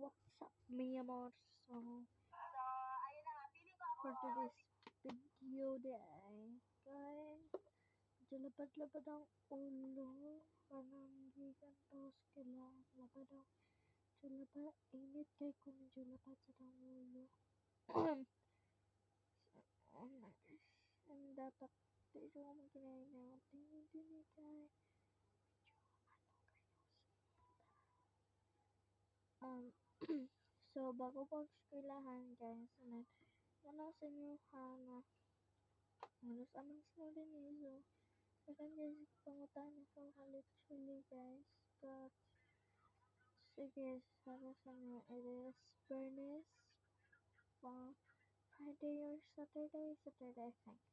what's up, mi amor? So, ayun na nga, feeling ko ako. for today's video day, guys, lapad-lapad ang ulo. Parang gikan tos kailangan lapad ang lapad. Init kay kung medyo lapad sa tang ulo. Oh my gosh. And dapat dito ko magkinain na tingin guys. So, bago po eskwelahan, guys, ano sa inyo, na, ano sa amang sila din eh, so, second guys, pangutan ko literally, guys, but, sige, para sa inyo, it is Bernice, Friday or Saturday, I think, Friday or Saturday,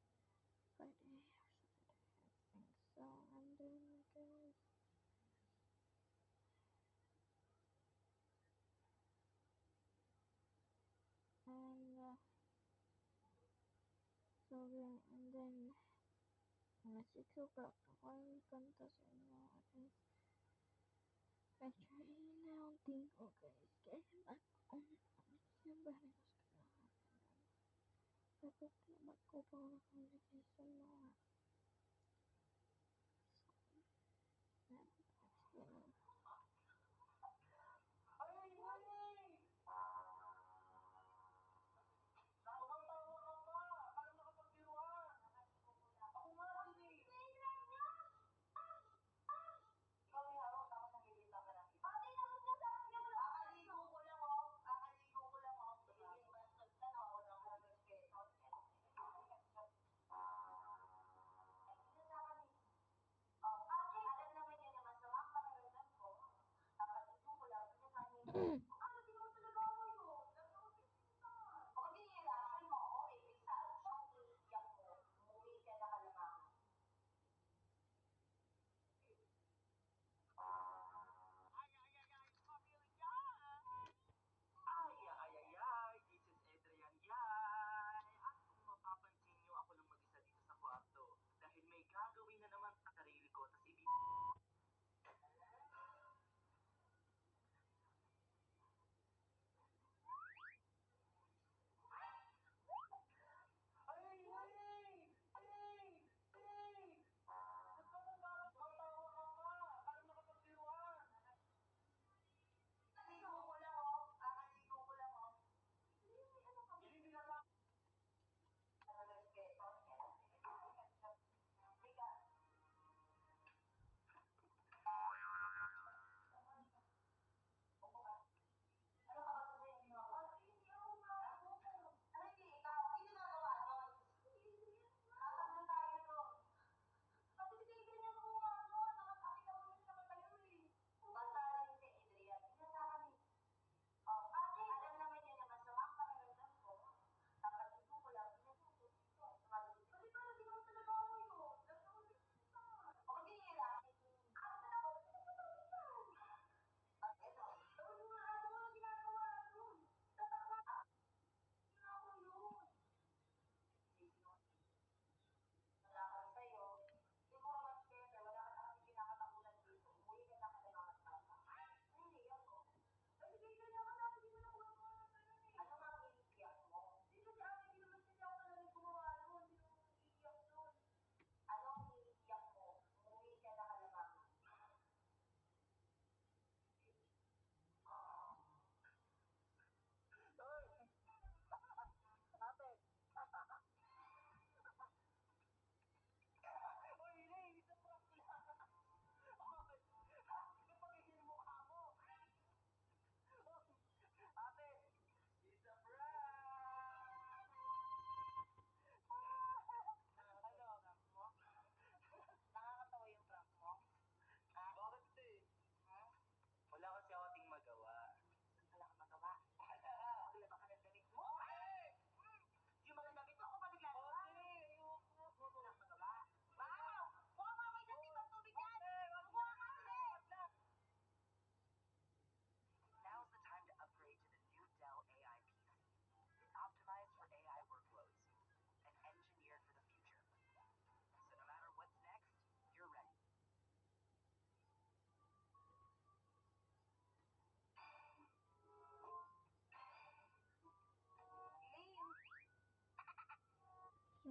I think, so, and then, guys, and, so, and then, mga 6 o'clock ako yung kanta sa inyo, guys. Medyo na yung team ko, guys. Kaya siyempre ko sa kailangan. Dapat naman ko pa ako communication mga Nakakatawa ka pa. Alam nakapagbiruan. Ako nga din eh. Ikaw yung araw, tapos nangilita ka ng iba. Ate, tapos na sa akin yung kakaligo ko lang, oh. Kakaligo ko lang, oh. Sige, bastos na, no? Ako nang respeto. Hindi sa akin eh. Oh, ate, alam naman niya na masama ang pakiramdam ko. Kakaligo ko lang, pinakanin ko. Ano, ginawa talaga ako yun. O, di nilalaman mo ako, eh, isa, siyang iiyak mo. Umuwi ka na kalamangan. This is Adrian Yay! At kung mapapansin nyo, ako lang mag-isa dito sa kwarto. Dahil may gagawin na naman sa sarili ko, tas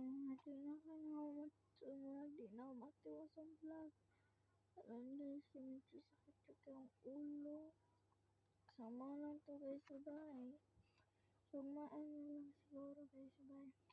Di na ka na ako matsunod, di na ako matiwa sa vlog. Alam guys, medyo sakit yung ulo. Sama lang to guys, bye. Sumaan na lang siguro guys, bye.